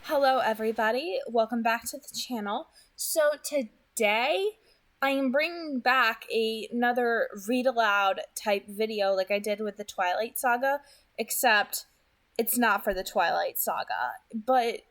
Hello everybody, welcome back to the channel. So today I am bringing back another read aloud type video like I did with the Twilight Saga, except it's not for the Twilight Saga. But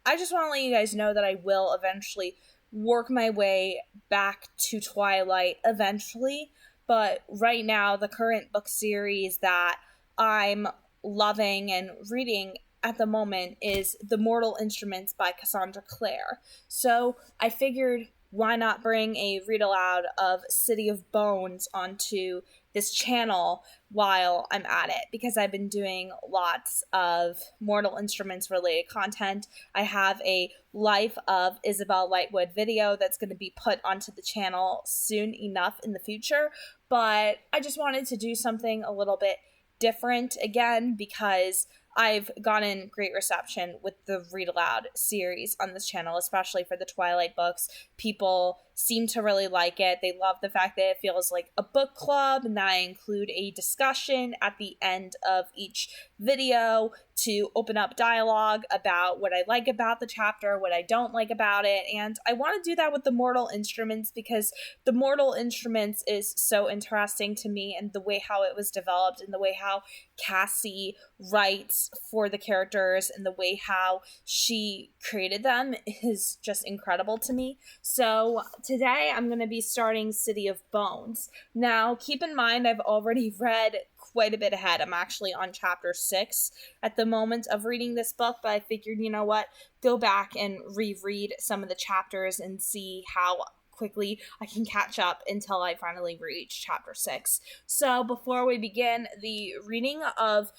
I just want to let you guys know that I will eventually work my way back to Twilight eventually, but right now the current book series that I'm loving and reading at the moment is The Mortal Instruments by Cassandra Clare. So I figured why not bring a read aloud of City of Bones onto this channel while I'm at it, because I've been doing lots of Mortal Instruments related content. I have a Life of Isabel Lightwood video that's going to be put onto the channel soon enough in the future, but I just wanted to do something a little bit different again because I've gotten great reception with the Read Aloud series on this channel, especially for the Twilight books. People seem to really like it. They love the fact that it feels like a book club and that I include a discussion at the end of each video to open up dialogue about what I like about the chapter, what I don't like about it. And I want to do that with the Mortal Instruments because the Mortal Instruments is so interesting to me, and the way how it was developed and the way how Cassie writes for the characters and the way how she created them is just incredible to me. So today I'm going to be starting City of Bones. Now, keep in mind, I've already read quite a bit ahead. I'm actually on chapter 6 at the moment of reading this book, but I figured, you know what, go back and reread some of the chapters and see how quickly I can catch up until I finally reach chapter 6. So before we begin the reading of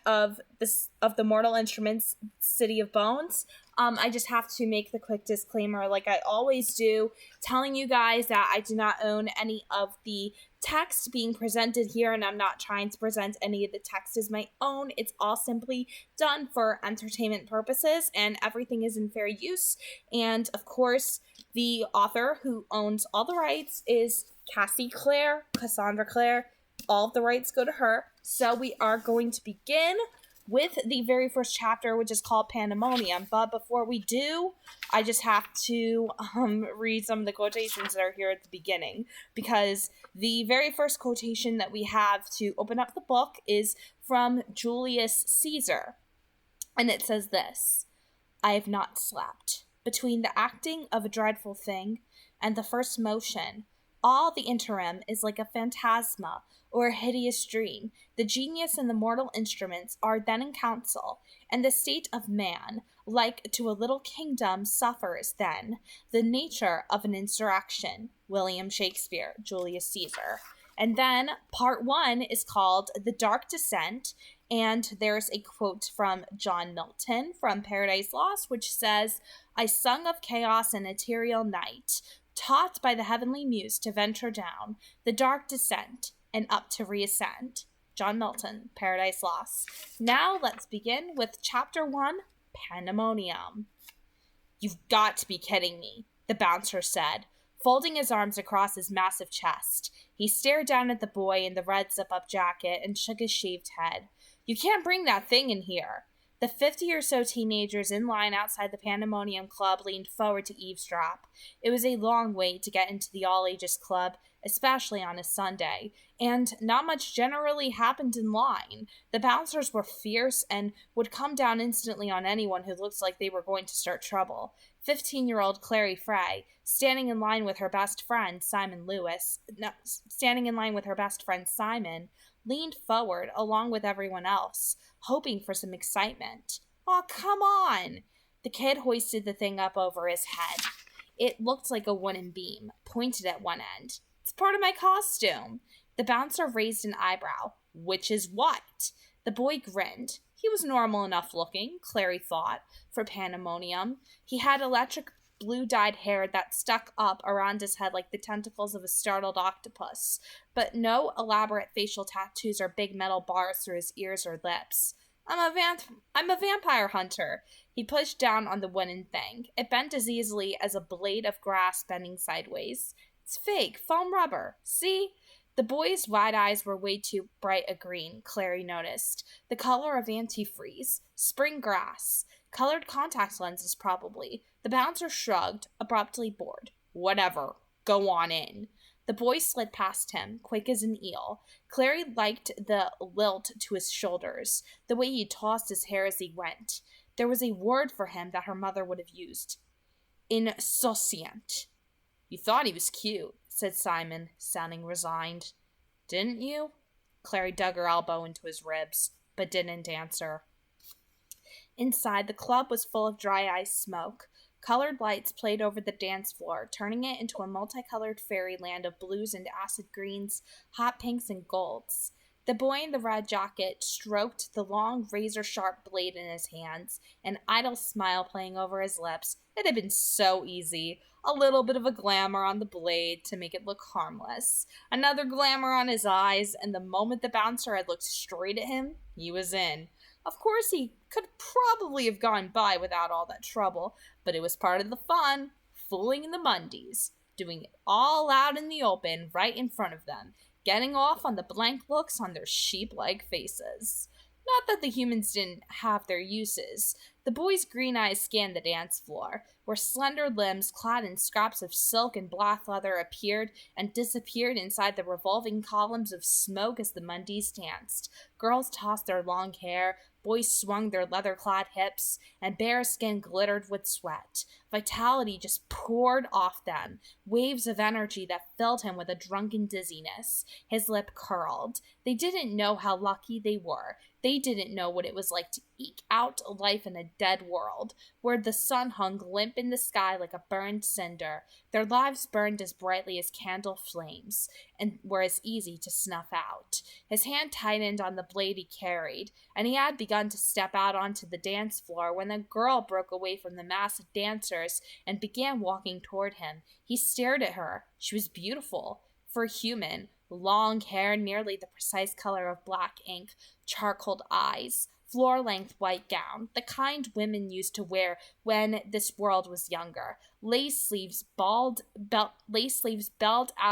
the Mortal Instruments City of Bones, I just have to make the quick disclaimer like I always do, telling you guys that I do not own any of the text being presented here, and I'm not trying to present any of the text as my own. It's all simply done for entertainment purposes, and everything is in fair use. And of course, the author who owns all the rights is Cassandra Clare. All of the rights go to her. So we are going to begin with the very first chapter, which is called Pandemonium. But before we do, I just have to read some of the quotations that are here at the beginning, because the very first quotation that we have to open up the book is from Julius Caesar. And it says this: "I have not slept. Between the acting of a dreadful thing and the first motion, all the interim is like a phantasma or a hideous dream. The genius and the mortal instruments are then in council, and the state of man, like to a little kingdom, suffers then the nature of an insurrection." William Shakespeare, Julius Caesar. And then part 1 is called The Dark Descent, and there's a quote from John Milton from Paradise Lost, which says, "I sung of chaos and ethereal night, taught by the heavenly muse to venture down the dark descent and up to reascend." John Milton, Paradise Lost. Now let's begin with chapter 1, Pandemonium. "You've got to be kidding me," the bouncer said, folding his arms across his massive chest. He stared down at the boy in the red zip-up jacket and shook his shaved head. "You can't bring that thing in here." The 50 or so teenagers in line outside the Pandemonium Club leaned forward to eavesdrop. It was a long wait to get into the all-ages club, especially on a Sunday, and not much generally happened in line. The bouncers were fierce and would come down instantly on anyone who looked like they were going to start trouble. 15-year-old Clary Frey, standing in line with her best friend Simon, leaned forward along with everyone else, hoping for some excitement. "Aw, come on!" The kid hoisted the thing up over his head. It looked like a wooden beam, pointed at one end. "It's part of my costume." The bouncer raised an eyebrow. "Which is what?" The boy grinned. He was normal enough looking, Clary thought, for Pandemonium. He had electric blue-dyed hair that stuck up around his head like the tentacles of a startled octopus, but no elaborate facial tattoos or big metal bars through his ears or lips. I'm a vampire hunter." He pushed down on the wooden thing. It bent as easily as a blade of grass bending sideways. "It's fake, foam rubber. See?" The boy's wide eyes were way too bright a green, Clary noticed. The color of antifreeze. Spring grass. Colored contact lenses, probably. The bouncer shrugged, abruptly bored. Whatever. Go on in. The boy slid past him, quick as an eel. Clary liked the lilt to his shoulders, the way he tossed his hair as he went. There was a word for him that her mother would have used. Insouciant. You thought he was cute, said Simon, sounding resigned. Didn't you? Clary dug her elbow into his ribs, but didn't answer. Inside, the club was full of dry ice smoke. Colored lights played over the dance floor, turning it into a multicolored fairyland of blues and acid greens, hot pinks and golds. The boy in the red jacket stroked the long, razor-sharp blade in his hands, an idle smile playing over his lips. It had been so easy. A little bit of a glamour on the blade to make it look harmless. Another glamour on his eyes, and the moment the bouncer had looked straight at him, he was in. Of course, he could probably have gone by without all that trouble, but it was part of the fun, fooling the Mundies, doing it all out in the open, right in front of them, getting off on the blank looks on their sheep-like faces. Not that the humans didn't have their uses. The boy's green eyes scanned the dance floor, where slender limbs clad in scraps of silk and black leather appeared and disappeared inside the revolving columns of smoke as the Mundies danced. Girls tossed their long hair, boys swung their leather-clad hips, and bare skin glittered with sweat. Vitality just poured off them, waves of energy that filled him with a drunken dizziness. His lip curled. They didn't know how lucky they were. They didn't know what it was like to eke out life in a dead world, where the sun hung limp in the sky like a burned cinder. Their lives burned as brightly as candle flames, and were as easy to snuff out. His hand tightened on the blade he carried, and he had begun to step out onto the dance floor when the girl broke away from the mass of dancers and began walking toward him. He stared at her. She was beautiful. For a human, long hair nearly the precise color of black ink, charcoaled eyes, floor-length white gown, the kind women used to wear when this world was younger. Lace sleeves belled out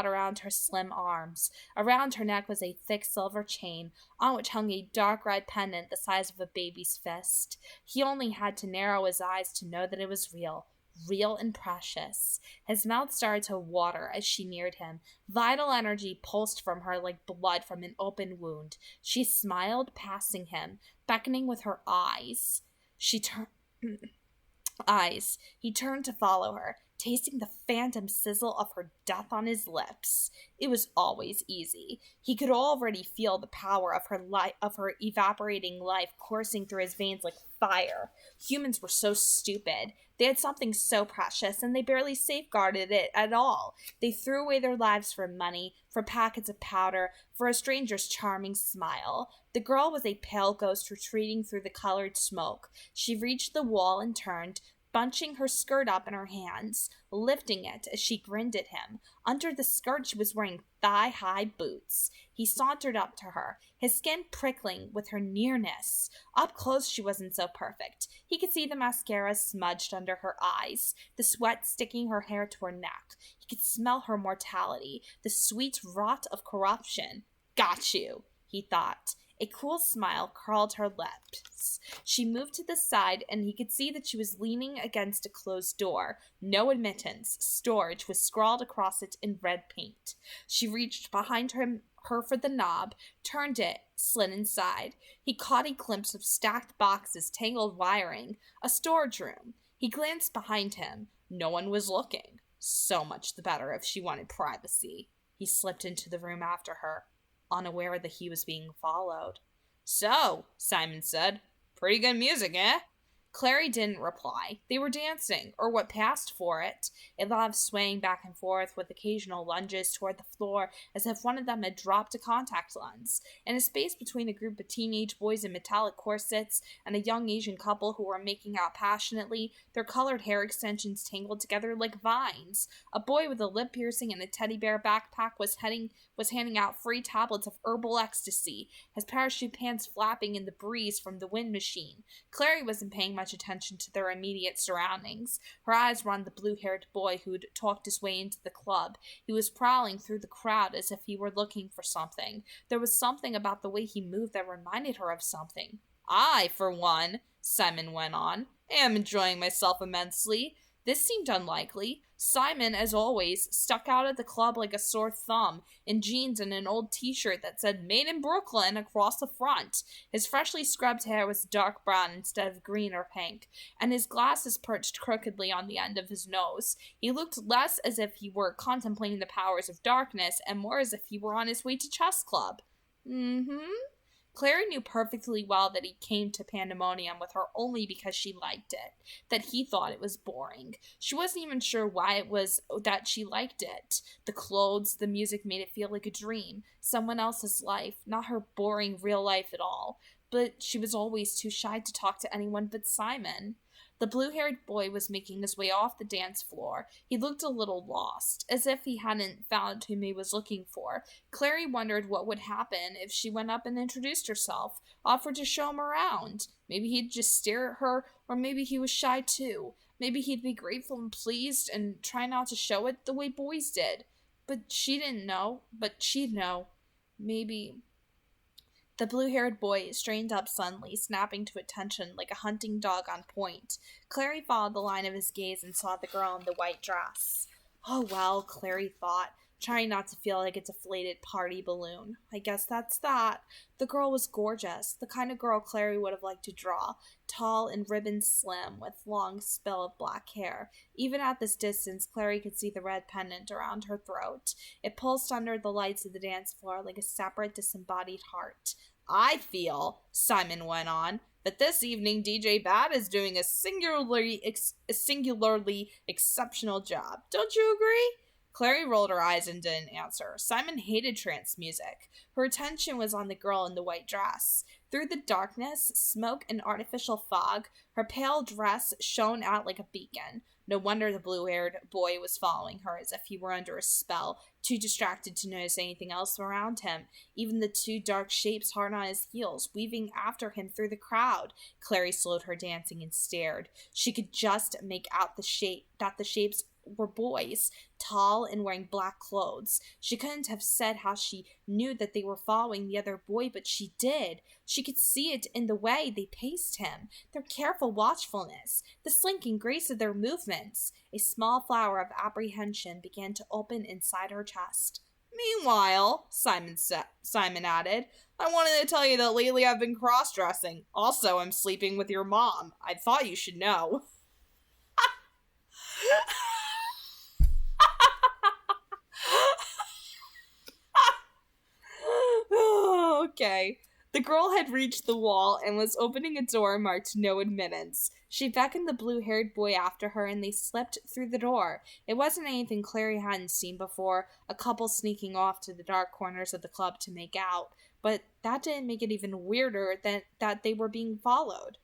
around her slim arms. Around her neck was a thick silver chain, on which hung a dark red pendant the size of a baby's fist. He only had to narrow his eyes to know that it was real. Real and precious. His mouth started to water as she neared him. Vital energy pulsed from her like blood from an open wound. She smiled, passing him, beckoning with her eyes. He turned to follow her, tasting the phantom sizzle of her death on his lips. It was always easy. He could already feel the power of her evaporating life coursing through his veins like fire. Humans were so stupid. They had something so precious, and they barely safeguarded it at all. They threw away their lives for money, for packets of powder, for a stranger's charming smile. The girl was a pale ghost retreating through the colored smoke. She reached the wall and turned, bunching her skirt up in her hands, lifting it as she grinned at him. Under the skirt, she was wearing thigh-high boots. He sauntered up to her, his skin prickling with her nearness. Up close, she wasn't so perfect. He could see the mascara smudged under her eyes, the sweat sticking her hair to her neck. He could smell her mortality, the sweet rot of corruption. Got you, he thought. A cool smile curled her lips. She moved to the side, and he could see that she was leaning against a closed door. No admittance. Storage was scrawled across it in red paint. She reached behind her for the knob, turned it, slid inside. He caught a glimpse of stacked boxes, tangled wiring, a storage room. He glanced behind him. No one was looking. So much the better if she wanted privacy. He slipped into the room after her, unaware that he was being followed. So, Simon said, pretty good music, eh? Clary didn't reply. They were dancing, or what passed for it, a lot of swaying back and forth with occasional lunges toward the floor as if one of them had dropped a contact lens. In a space between a group of teenage boys in metallic corsets and a young Asian couple who were making out passionately, their colored hair extensions tangled together like vines. A boy with a lip piercing and a teddy bear backpack was handing out free tablets of herbal ecstasy, his parachute pants flapping in the breeze from the wind machine. Clary wasn't paying much attention to their immediate surroundings. Her eyes were on the blue-haired boy who'd talked his way into the club. He was prowling through the crowd as if he were looking for something. There was something about the way he moved that reminded her of something. I, for one, Simon went on, I am enjoying myself immensely. This seemed unlikely. Simon, as always, stuck out at the club like a sore thumb, in jeans and an old t-shirt that said "Made in Brooklyn" across the front. His freshly scrubbed hair was dark brown instead of green or pink, and his glasses perched crookedly on the end of his nose. He looked less as if he were contemplating the powers of darkness, and more as if he were on his way to chess club. Mm-hmm. Clary knew perfectly well that he came to Pandemonium with her only because she liked it, that he thought it was boring. She wasn't even sure why it was that she liked it. The clothes, the music made it feel like a dream, someone else's life, not her boring real life at all. But she was always too shy to talk to anyone but Simon. The blue-haired boy was making his way off the dance floor. He looked a little lost, as if he hadn't found whom he was looking for. Clary wondered what would happen if she went up and introduced herself, offered to show him around. Maybe he'd just stare at her, or maybe he was shy too. Maybe he'd be grateful and pleased and try not to show it the way boys did. But she didn't know. But she'd know. Maybe. The blue-haired boy strained up suddenly, snapping to attention like a hunting dog on point. Clary followed the line of his gaze and saw the girl in the white dress. Oh well, Clary thought, trying not to feel like a deflated party balloon. I guess that's that. The girl was gorgeous, the kind of girl Clary would have liked to draw, tall and ribbon slim, with long spill of black hair. Even at this distance, Clary could see the red pendant around her throat. It pulsed under the lights of the dance floor like a separate, disembodied heart. I feel, Simon went on, that this evening DJ Bad is doing a singularly exceptional job. Don't you agree? Clary rolled her eyes and didn't answer. Simon hated trance music. Her attention was on the girl in the white dress. Through the darkness, smoke, and artificial fog, her pale dress shone out like a beacon. No wonder the blue-haired boy was following her as if he were under a spell, too distracted to notice anything else around him. Even the two dark shapes hard on his heels, weaving after him through the crowd. Clary slowed her dancing and stared. She could just make out the shapes were boys, tall and wearing black clothes. She couldn't have said how she knew that they were following the other boy, but she did. She could see it in the way they paced him, their careful watchfulness, the slinking grace of their movements. A small flower of apprehension began to open inside her chest. Meanwhile, Simon added, I wanted to tell you that lately I've been cross-dressing. Also, I'm sleeping with your mom. I thought you should know. Okay. The girl had reached the wall and was opening a door marked "No Admittance." She beckoned the blue-haired boy after her, and they slipped through the door. It wasn't anything Clary hadn't seen before, a couple sneaking off to the dark corners of the club to make out, but that didn't make it even weirder that they were being followed.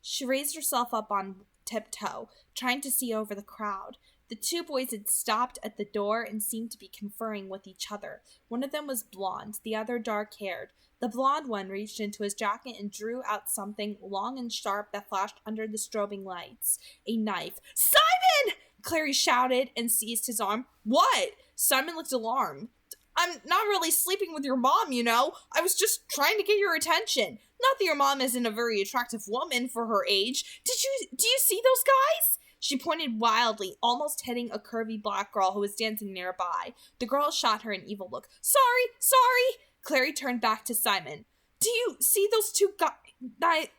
She raised herself up on tiptoe, trying to see over the crowd. The two boys had stopped at the door and seemed to be conferring with each other. One of them was blonde, the other dark-haired. The blonde one reached into his jacket and drew out something long and sharp that flashed under the strobing lights. A knife. Simon! Clary shouted and seized his arm. What? Simon looked alarmed. I'm not really sleeping with your mom, you know. I was just trying to get your attention. Not that your mom isn't a very attractive woman for her age. Do you see those guys? She pointed wildly, almost hitting a curvy black girl who was dancing nearby. The girl shot her an evil look. Sorry! Clary turned back to Simon. Do you see those two guys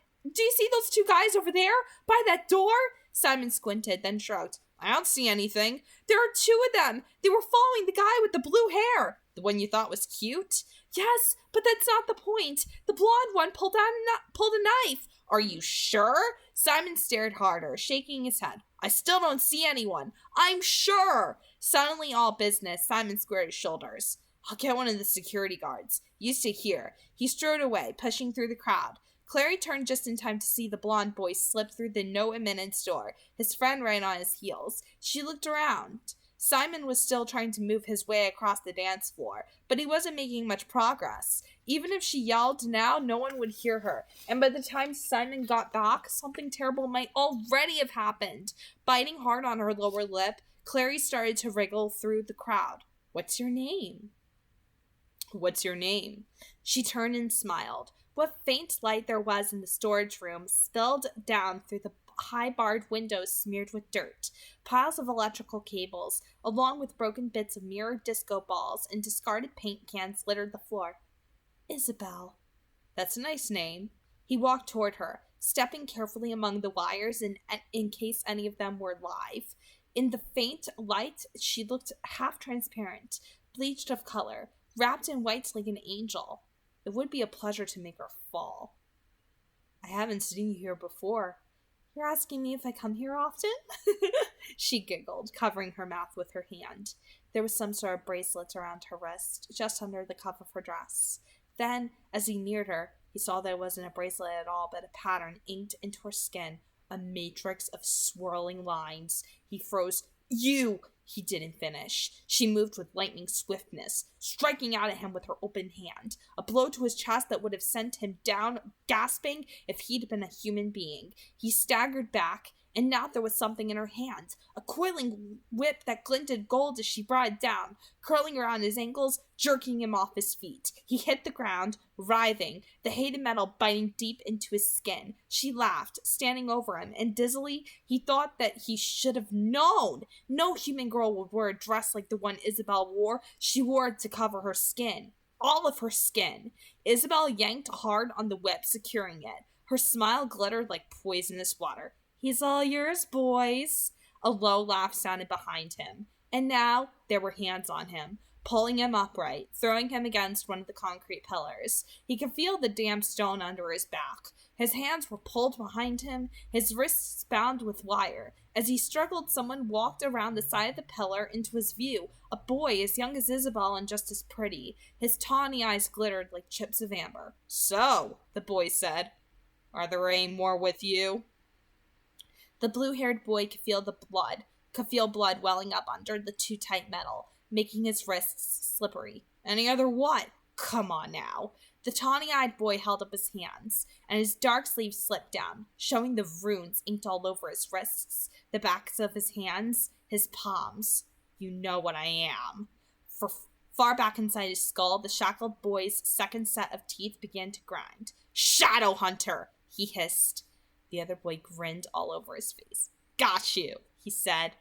over there? By that door? Simon squinted, then shrugged. I don't see anything. There are two of them. They were following the guy with the blue hair. The one you thought was cute? Yes, but that's not the point. The blonde one pulled a knife. Are you sure? Simon stared harder, shaking his head. I still don't see anyone. I'm sure. Suddenly all business, Simon squared his shoulders. I'll get one of the security guards. You stay here. He strode away, pushing through the crowd. Clary turned just in time to see the blonde boy slip through the No Admittance door, his friend right on his heels. She looked around. Simon was still trying to move his way across the dance floor, but he wasn't making much progress. Even if she yelled now, no one would hear her, and by the time Simon got back, something terrible might already have happened. Biting hard on her lower lip, Clary started to wriggle through the crowd. What's your name? She turned and smiled. What faint light there was in the storage room spilled down through the high barred windows smeared with dirt. Piles of electrical cables, along with broken bits of mirrored disco balls and discarded paint cans, littered the floor. Isabel. That's a nice name. He walked toward her, stepping carefully among the wires in case any of them were live. In the faint light, she looked half transparent, bleached of color, wrapped in white like an angel. It would be a pleasure to make her fall. I haven't seen you here before. You're asking me if I come here often? She giggled, covering her mouth with her hand. There was some sort of bracelet around her wrist, just under the cuff of her dress. Then, as he neared her, he saw that it wasn't a bracelet at all, but a pattern inked into her skin, a matrix of swirling lines. He froze. You! He didn't finish. She moved with lightning swiftness, striking out at him with her open hand, a blow to his chest that would have sent him down, gasping, if he'd been a human being. He staggered back, and now there was something in her hand, a coiling whip that glinted gold as she brought it down, curling around his ankles, jerking him off his feet. He hit the ground, writhing, the hated metal biting deep into his skin. She laughed, standing over him, and dizzily, he thought that he should have known. No human girl would wear a dress like the one Isabel wore. She wore it to cover her skin. All of her skin. Isabel yanked hard on the whip, securing it. Her smile glittered like poisonous water. He's all yours, boys. A low laugh sounded behind him. And now there were hands on him, pulling him upright, throwing him against one of the concrete pillars. He could feel the damp stone under his back. His hands were pulled behind him, his wrists bound with wire. As he struggled, someone walked around the side of the pillar into his view, a boy as young as Isabel and just as pretty. His tawny eyes glittered like chips of amber. So, the boy said, are there any more with you? The blue-haired boy could feel blood welling up under the too tight metal, making his wrists slippery. Any other what? Come on now. The tawny-eyed boy held up his hands, and his dark sleeves slipped down, showing the runes inked all over his wrists, the backs of his hands, his palms. You know what I am. Far back inside his skull, the shackled boy's second set of teeth began to grind. Shadowhunter! He hissed. The other boy grinned all over his face. Got you, he said.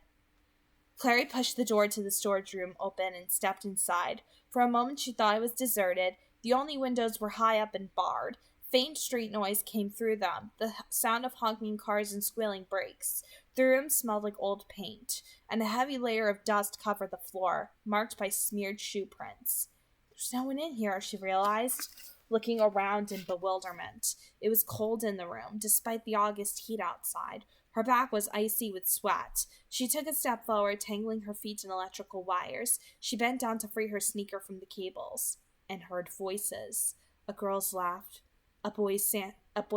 Clary pushed the door to the storage room open and stepped inside. For a moment she thought it was deserted. The only windows were high up and barred. Faint street noise came through them, the sound of honking cars and squealing brakes. The room smelled like old paint, and a heavy layer of dust covered the floor, marked by smeared shoe prints. There's no one in here, she realized, looking around in bewilderment. It was cold in the room, despite the August heat outside. Her back was icy with sweat. She took a step forward, tangling her feet in electrical wires. She bent down to free her sneaker from the cables, and heard voices. A girl's laughed, a boy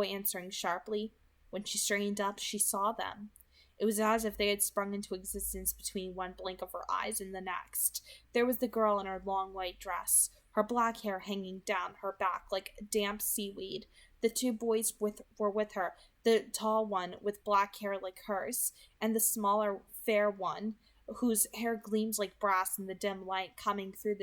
answering sharply. When she straightened up, she saw them. It was as if they had sprung into existence between one blink of her eyes and the next. There was the girl in her long white dress, her black hair hanging down her back like damp seaweed. The two boys were with her, the tall one with black hair like hers, and the smaller, fair one, whose hair gleamed like brass in the dim light coming through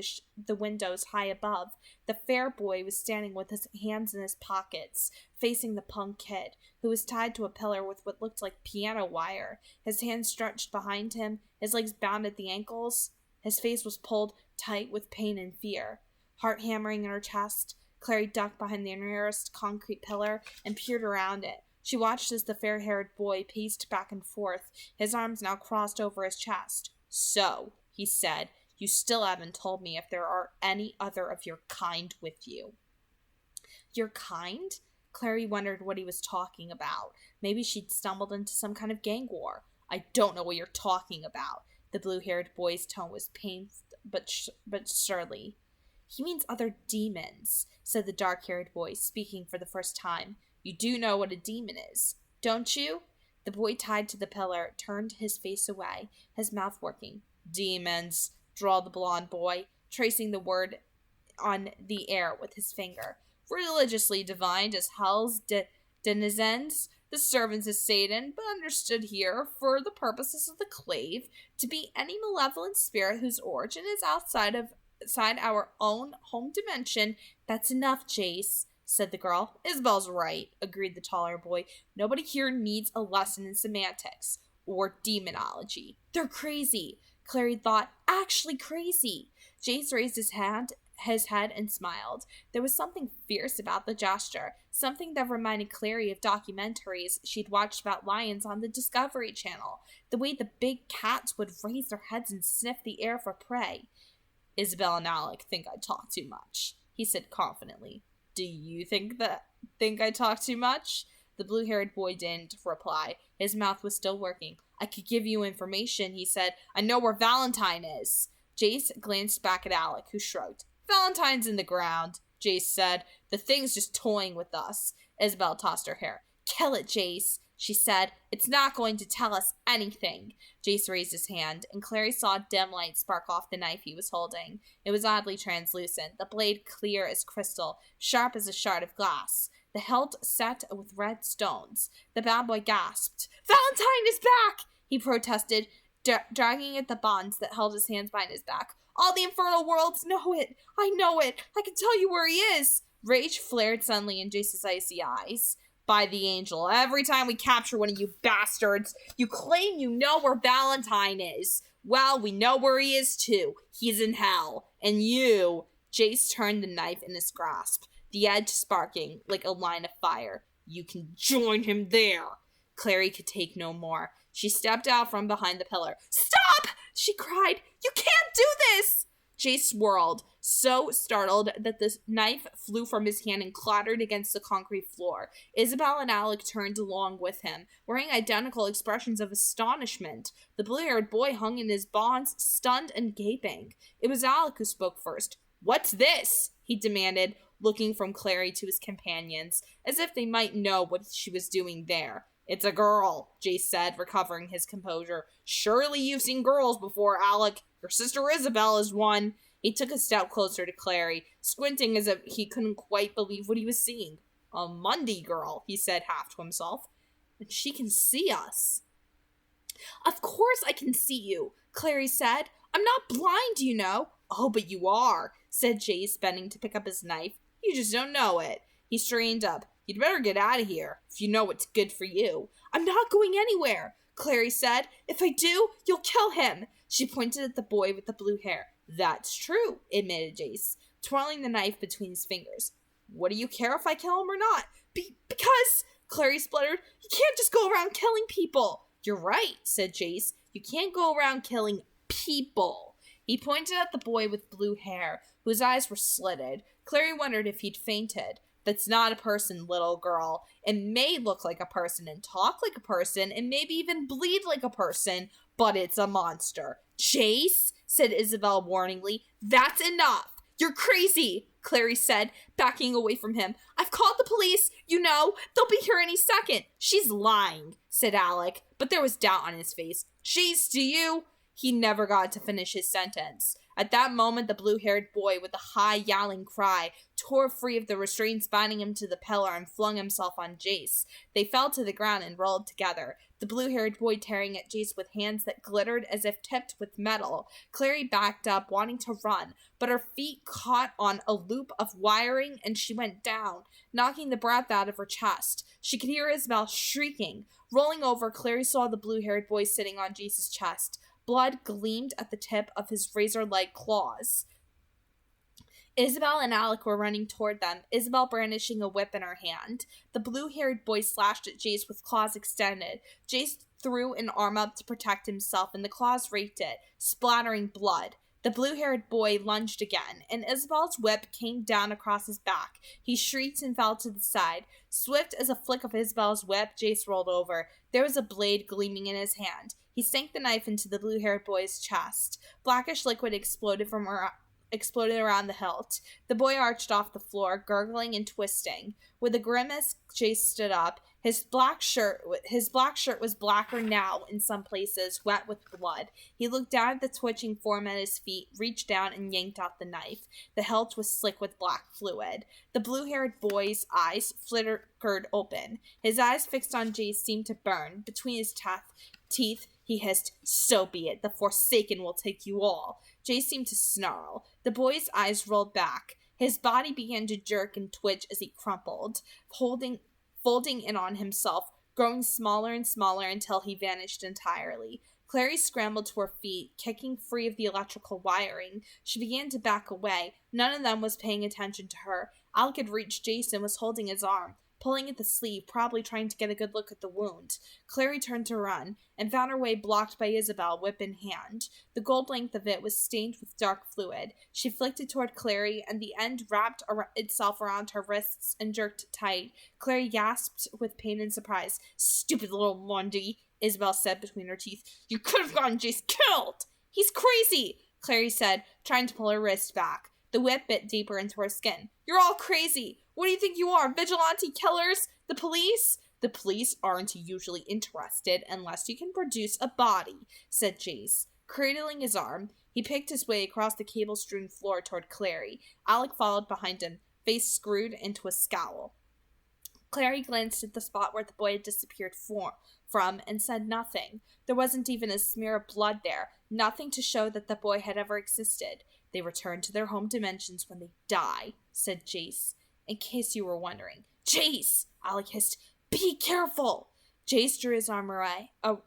the windows high above. The fair boy was standing with his hands in his pockets, facing the punk kid, who was tied to a pillar with what looked like piano wire, his hands stretched behind him, his legs bound at the ankles. His face was pulled tight with pain and fear. Heart hammering in her chest, Clary ducked behind the nearest concrete pillar and peered around it. She watched as the fair-haired boy paced back and forth, his arms now crossed over his chest. So, he said, you still haven't told me if there are any other of your kind with you. Your kind? Clary wondered what he was talking about. Maybe she'd stumbled into some kind of gang war. I don't know what you're talking about. The blue-haired boy's tone was pained but surly. He means other demons, said the dark-haired boy, speaking for the first time. You do know what a demon is, don't you? The boy tied to the pillar turned his face away, his mouth working. Demons, drawled the blonde boy, tracing the word on the air with his finger. Religiously divined as hell's denizens, the servants of Satan, but understood here, for the purposes of the clave, to be any malevolent spirit whose origin is outside our own home dimension. That's enough, Jace. said the girl. Isabel's right, agreed the taller boy. Nobody here needs a lesson in semantics or demonology. They're crazy, Clary thought. Actually crazy. Jace raised his head and smiled. There was something fierce about the gesture, something that reminded Clary of documentaries she'd watched about lions on the Discovery Channel, the way the big cats would raise their heads and sniff the air for prey. Isabel and Alec think I talk too much, he said confidently. Do you think I talk too much? The blue-haired boy didn't reply. His mouth was still working. I could give you information, he said. I know where Valentine is. Jace glanced back at Alec, who shrugged. Valentine's in the ground, Jace said. The thing's just toying with us. Isabel tossed her hair. Kill it, Jace, she said. It's not going to tell us anything. Jace raised his hand, and Clary saw a dim light spark off the knife he was holding. It was oddly translucent, the blade clear as crystal, sharp as a shard of glass. The hilt set with red stones. The bad boy gasped. Valentine is back, he protested, dragging at the bonds that held his hands behind his back. All the infernal worlds know it. I know it. I can tell you where he is. Rage flared suddenly in Jace's icy eyes. By the angel, every time we capture one of you bastards, you claim you know where Valentine is. Well, we know where he is too. He's in hell. And you... Jace turned the knife in his grasp, the edge sparking like a line of fire. You can join him there. Clary could take no more. She stepped out from behind the pillar. Stop! She cried. You can't do this! Jace whirled, so startled that the knife flew from his hand and clattered against the concrete floor. Isabel and Alec turned along with him, wearing identical expressions of astonishment. The blue-haired boy hung in his bonds, stunned and gaping. It was Alec who spoke first. What's this? He demanded, looking from Clary to his companions, as if they might know what she was doing there. It's a girl, Jace said, recovering his composure. Surely you've seen girls before, Alec. Your sister Isabel is one. He took a step closer to Clary, squinting as if he couldn't quite believe what he was seeing. A Mundy girl, he said half to himself. And she can see us. Of course I can see you, Clary said. I'm not blind, you know. Oh, but you are, said Jace, bending to pick up his knife. You just don't know it. He straightened up. You'd better get out of here, if you know what's good for you. I'm not going anywhere, Clary said. If I do, you'll kill him. She pointed at the boy with the blue hair. That's true, admitted Jace, twirling the knife between his fingers. What do you care if I kill him or not? Because, Clary spluttered, you can't just go around killing people. You're right, said Jace. You can't go around killing people. He pointed at the boy with blue hair, whose eyes were slitted. Clary wondered if he'd fainted. That's not a person, little girl. It may look like a person and talk like a person and maybe even bleed like a person, but it's a monster. Jace, said Isabel warningly, that's enough. You're crazy, Clary said, backing away from him. I've called the police. You know, they'll be here any second. She's lying, said Alec, but there was doubt on his face. Jace, do you? He never got to finish his sentence. At that moment, the blue-haired boy, with a high, yowling cry, tore free of the restraints binding him to the pillar and flung himself on Jace. They fell to the ground and rolled together, the blue-haired boy tearing at Jace with hands that glittered as if tipped with metal. Clary backed up, wanting to run, but her feet caught on a loop of wiring and she went down, knocking the breath out of her chest. She could hear Isabel shrieking. Rolling over, Clary saw the blue-haired boy sitting on Jace's chest. Blood gleamed at the tip of his razor-like claws. Isabel and Alec were running toward them, Isabel brandishing a whip in her hand. The blue-haired boy slashed at Jace with claws extended. Jace threw an arm up to protect himself, and the claws raked it, splattering blood. The blue-haired boy lunged again, and Isabel's whip came down across his back. He shrieked and fell to the side. Swift as a flick of Isabel's whip, Jace rolled over. There was a blade gleaming in his hand. He sank the knife into the blue-haired boy's chest. Blackish liquid exploded around the hilt. The boy arched off the floor, gurgling and twisting. With a grimace, Jace stood up. His black shirt was blacker now in some places, wet with blood. He looked down at the twitching form at his feet, reached down and yanked out the knife. The hilt was slick with black fluid. The blue-haired boy's eyes flickered open. His eyes fixed on Jace seemed to burn. Between his teeth, he hissed, "So be it. The Forsaken will take you all." Jace seemed to snarl. The boy's eyes rolled back. His body began to jerk and twitch as he crumpled, folding in on himself, growing smaller and smaller until he vanished entirely. Clary scrambled to her feet, kicking free of the electrical wiring. She began to back away. None of them was paying attention to her. Alec had reached Jason, was holding his arm, pulling at the sleeve, probably trying to get a good look at the wound. Clary turned to run, and found her way blocked by Isabel, whip in hand. The gold length of it was stained with dark fluid. She flicked it toward Clary, and the end wrapped itself around her wrists and jerked tight. Clary gasped with pain and surprise. "Stupid little Lundy," Isabel said between her teeth. "You could have gotten Jace killed!" "He's crazy," Clary said, trying to pull her wrist back. The whip bit deeper into her skin. "You're all crazy! What do you think you are, vigilante killers? The police?" "The police aren't usually interested unless you can produce a body," said Jace. Cradling his arm, he picked his way across the cable-strewn floor toward Clary. Alec followed behind him, face screwed into a scowl. Clary glanced at the spot where the boy had disappeared from and said nothing. There wasn't even a smear of blood there, nothing to show that the boy had ever existed. "They return to their home dimensions when they die," said Jace. "In case you were wondering." "Jace!" Alec hissed. "Be careful!" Jace drew his arm away. A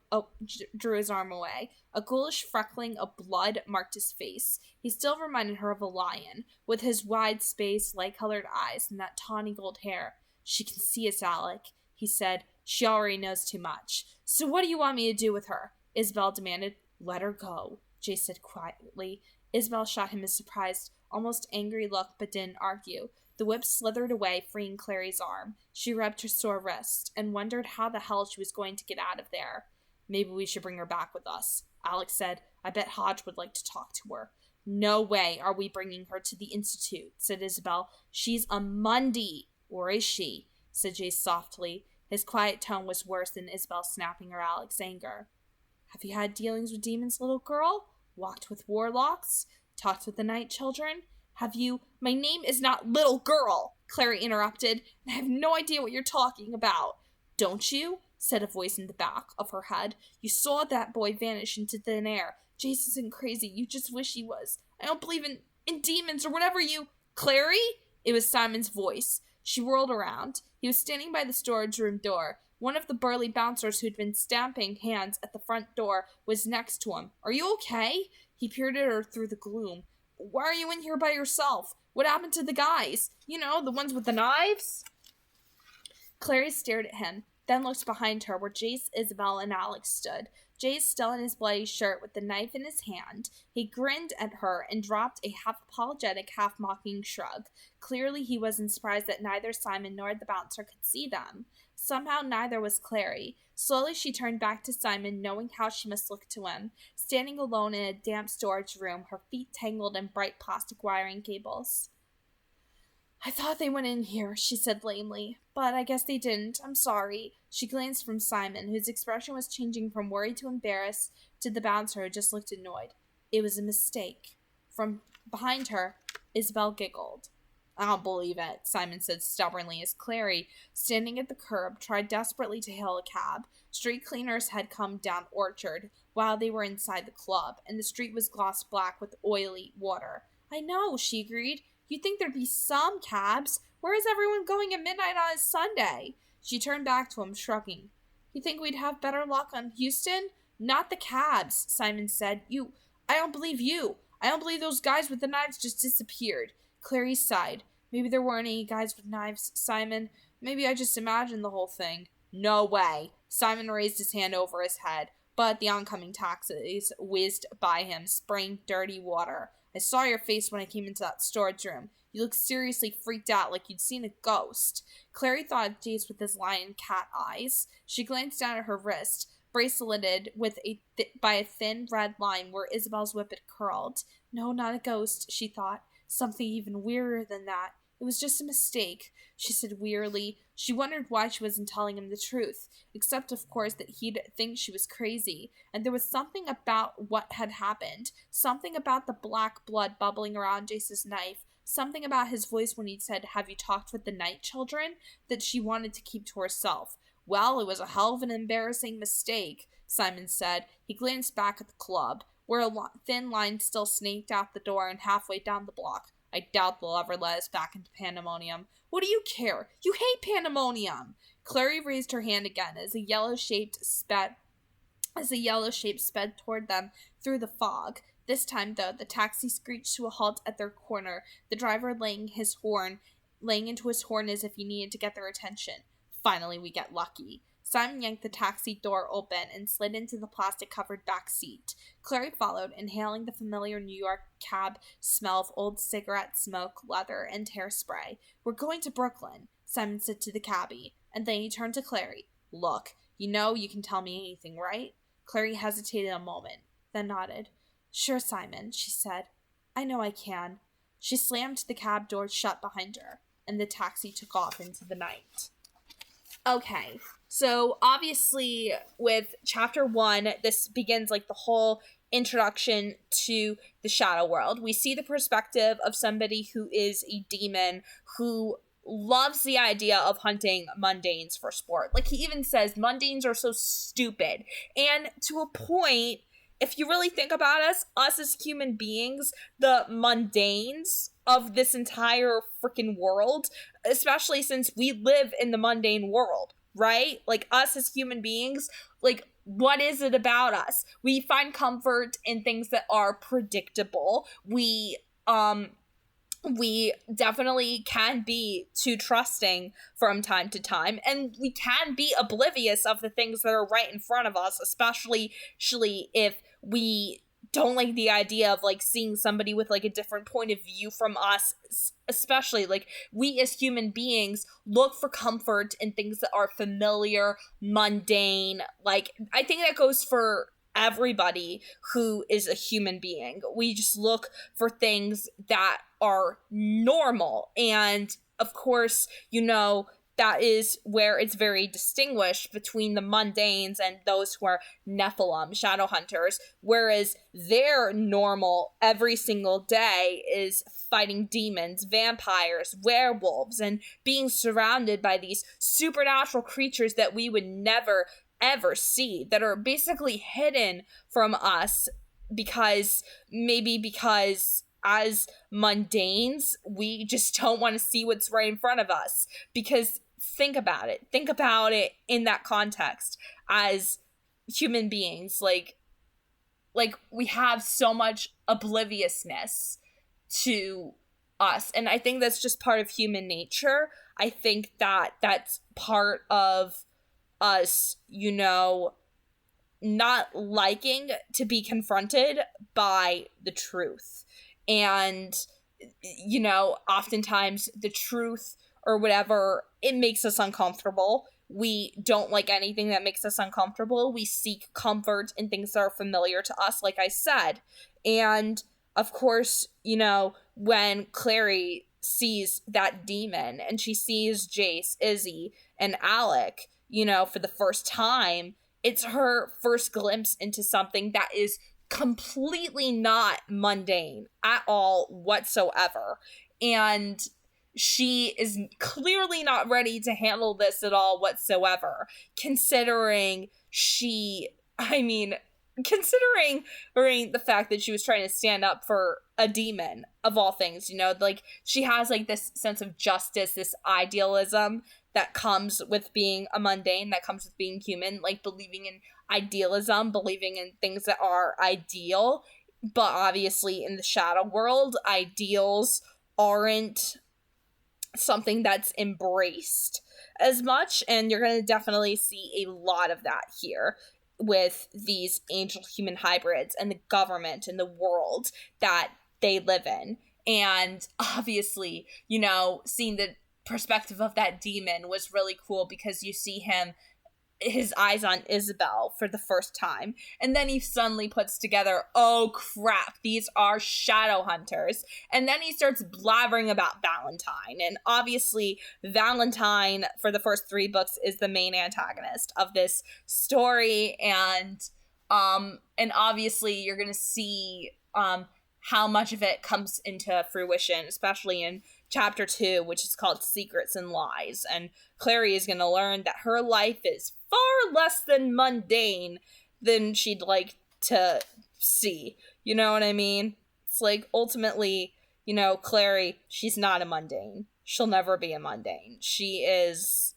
ghoulish freckling of blood marked his face. He still reminded her of a lion, with his wide-spaced, light-colored eyes and that tawny gold hair. "She can see us, Alec," he said. "She already knows too much." "So what do you want me to do with her?" Isabel demanded. "Let her go," Jace said quietly. Isabel shot him a surprised, almost angry look, but didn't argue. The whip slithered away, freeing Clary's arm. She rubbed her sore wrist, and wondered how the hell she was going to get out of there. "Maybe we should bring her back with us," Alex said. "I bet Hodge would like to talk to her." "No way are we bringing her to the Institute," said Isabel. "She's a Mundy." "Or is she?" said Jace softly. His quiet tone was worse than Isabel snapping or Alex's anger. "Have you had dealings with demons, little girl? Walked with warlocks? Talked with the night children? Have you—" "My name is not Little Girl," Clary interrupted, "and I have no idea what you're talking about." "Don't you?" said a voice in the back of her head. "You saw that boy vanish into thin air. Jace isn't crazy. You just wish he was. I don't believe in demons or whatever you—" "Clary?" It was Simon's voice. She whirled around. He was standing by the storage room door. One of the burly bouncers who'd been stamping hands at the front door was next to him. "Are you okay?" He peered at her through the gloom. "Why are you in here by yourself? What happened to the guys? You know, the ones with the knives?" Clary stared at him, then looked behind her where Jace, Isabel, and Alex stood. Jace still in his bloody shirt with the knife in his hand. He grinned at her and dropped a half-apologetic, half-mocking shrug. Clearly he wasn't surprised that neither Simon nor the bouncer could see them. Somehow neither was Clary. Slowly she turned back to Simon, knowing how she must look to him, standing alone in a damp storage room, her feet tangled in bright plastic wiring cables. "I thought they went in here," she said lamely, "but I guess they didn't. I'm sorry." She glanced from Simon, whose expression was changing from worried to embarrassed, to the bouncer who just looked annoyed. "It was a mistake." From behind her, Isabel giggled. "I don't believe it," Simon said stubbornly as Clary, standing at the curb, tried desperately to hail a cab. Street cleaners had come down Orchard while they were inside the club, and the street was gloss black with oily water. "I know," she agreed. "You'd think there'd be some cabs. Where is everyone going at midnight on a Sunday?" She turned back to him, shrugging. "You think we'd have better luck on Houston?" "Not the cabs," Simon said. I don't believe you. I don't believe those guys with the knives just disappeared." Clary sighed. "Maybe there weren't any guys with knives, Simon. Maybe I just imagined the whole thing." "No way." Simon raised his hand over his head, but the oncoming taxis whizzed by him, spraying dirty water. "I saw your face when I came into that storage room. You looked seriously freaked out, like you'd seen a ghost." Clary thought of Jace with his lion cat eyes. She glanced down at her wrist, braceleted by a thin red line where Isabel's whip had curled. "No, not a ghost," she thought. "Something even weirder than that. It was just a mistake," she said wearily. She wondered why she wasn't telling him the truth, except, of course, that he'd think she was crazy. And there was something about what had happened, something about the black blood bubbling around Jace's knife, something about his voice when he'd said, "Have you talked with the night children?" that she wanted to keep to herself. "Well, it was a hell of an embarrassing mistake," Simon said. He glanced back at the club, where a thin line still snaked out the door and halfway down the block. I doubt they'll ever let us back into Pandemonium. What do you care? You hate Pandemonium! Clary raised her hand again as a yellow shape sped toward them through the fog. This time, though, the taxi screeched to a halt at their corner, the driver laying into his horn as if he needed to get their attention. Finally, we get lucky. Simon yanked the taxi door open and slid into the plastic-covered back seat. Clary followed, inhaling the familiar New York cab smell of old cigarette smoke, leather, and hairspray. "We're going to Brooklyn," Simon said to the cabbie, and then he turned to Clary. "Look, you know you can tell me anything, right?" Clary hesitated a moment, then nodded. "Sure, Simon," she said. "I know I can." She slammed the cab door shut behind her, and the taxi took off into the night. Okay, so obviously with chapter 1, this begins like the whole introduction to the shadow world. We see the perspective of somebody who is a demon who loves the idea of hunting mundanes for sport. Like, he even says mundanes are so stupid. And to a point, if you really think about us as human beings, the mundanes of this entire freaking world, especially since we live in the mundane world, right? Like, us as human beings, like, what is it about us? We find comfort in things that are predictable. We definitely can be too trusting from time to time, and we can be oblivious of the things that are right in front of us, especially if we don't like the idea of like seeing somebody with like a different point of view from us. Especially like we as human beings look for comfort in things that are familiar, mundane. Like, I think that goes for everybody who is a human being. We just look for things that are normal, and of course, you know, that is where it's very distinguished between the mundanes and those who are Nephilim, Shadowhunters, whereas their normal every single day is fighting demons, vampires, werewolves, and being surrounded by these supernatural creatures that we would never ever see, that are basically hidden from us because as mundanes, we just don't want to see what's right in front of us. Because think about it in that context. As human beings, like we have so much obliviousness to us, and I think that's just part of human nature. I think that that's part of us, you know, not liking to be confronted by the truth. And, you know, oftentimes the truth or whatever, it makes us uncomfortable. We don't like anything that makes us uncomfortable. We seek comfort in things that are familiar to us, like I said. And, of course, you know, when Clary sees that demon and she sees Jace, Izzy, and Alec, you know, for the first time, it's her first glimpse into something that is completely not mundane at all whatsoever. And she is clearly not ready to handle this at all whatsoever, considering the fact that she was trying to stand up for a demon, of all things, you know, like, she has like this sense of justice, this idealism that comes with being a mundane, that comes with being human, like believing in idealism, believing in things that are ideal. But obviously in the shadow world, ideals aren't something that's embraced as much, and you're going to definitely see a lot of that here with these angel human hybrids and the government and the world that they live in. And obviously, you know, seeing the perspective of that demon was really cool, because you see his eyes on Isabel for the first time, and then he suddenly puts together, oh crap, these are Shadowhunters, and then he starts blabbering about Valentine. And obviously Valentine, for the first 3 books, is the main antagonist of this story, and obviously you're gonna see how much of it comes into fruition, especially in chapter 2, which is called Secrets and Lies. And Clary is going to learn that her life is far less than mundane than she'd like to see. You know what I mean? It's like, ultimately, Clary, she's not a mundane. She'll never be a mundane. She is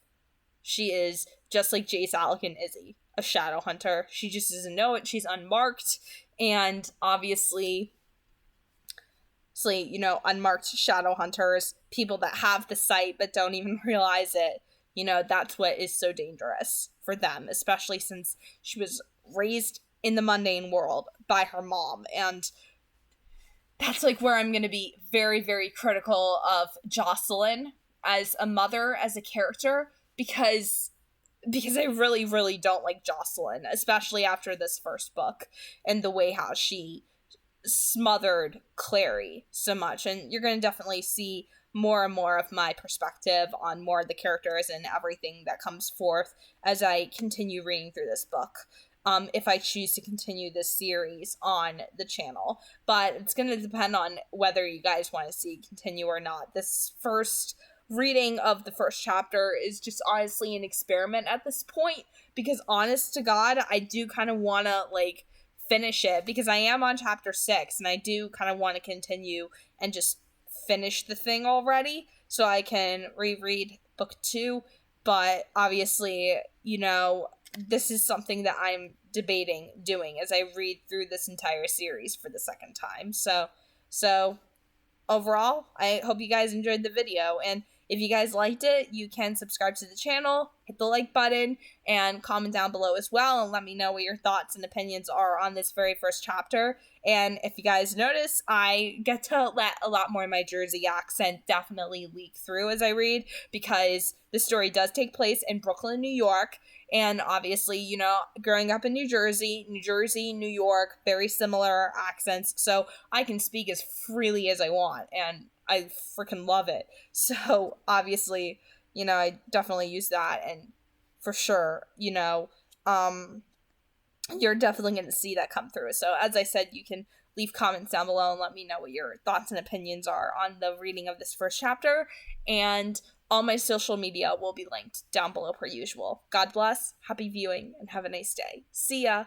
just like Jace, Alec, and Izzy, a Shadowhunter. She just doesn't know it. She's unmarked, and obviously, unmarked Shadowhunters, people that have the sight but don't even realize it, that's what is so dangerous for them, especially since she was raised in the mundane world by her mom. And that's where I'm going to be very, very critical of Jocelyn as a mother, as a character, because I really, really don't like Jocelyn, especially after this first book and the way how she smothered Clary so much. And you're going to definitely see more and more of my perspective on more of the characters and everything that comes forth as I continue reading through this book. If I choose to continue this series on the channel. But it's going to depend on whether you guys want to see it continue or not. This first reading of the first chapter is just honestly an experiment at this point, because honest to God, I do kind of want to finish it, because I am on chapter 6 and I do kind of want to continue and just finish the thing already so I can reread book 2. But obviously, this is something that I'm debating doing as I read through this entire series for the second time. So overall, I hope you guys enjoyed the video, and if you guys liked it, you can subscribe to the channel, hit the like button, and comment down below as well, and let me know what your thoughts and opinions are on this very first chapter. And if you guys notice, I get to let a lot more of my Jersey accent definitely leak through as I read, because the story does take place in Brooklyn, New York, and obviously, growing up in New Jersey, New York, very similar accents, so I can speak as freely as I want, and I freaking love it. So obviously, I definitely use that, and for sure, you're definitely going to see that come through. So as I said, you can leave comments down below and let me know what your thoughts and opinions are on the reading of this first chapter, and all my social media will be linked down below per usual. God bless, happy viewing, and have a nice day. See ya!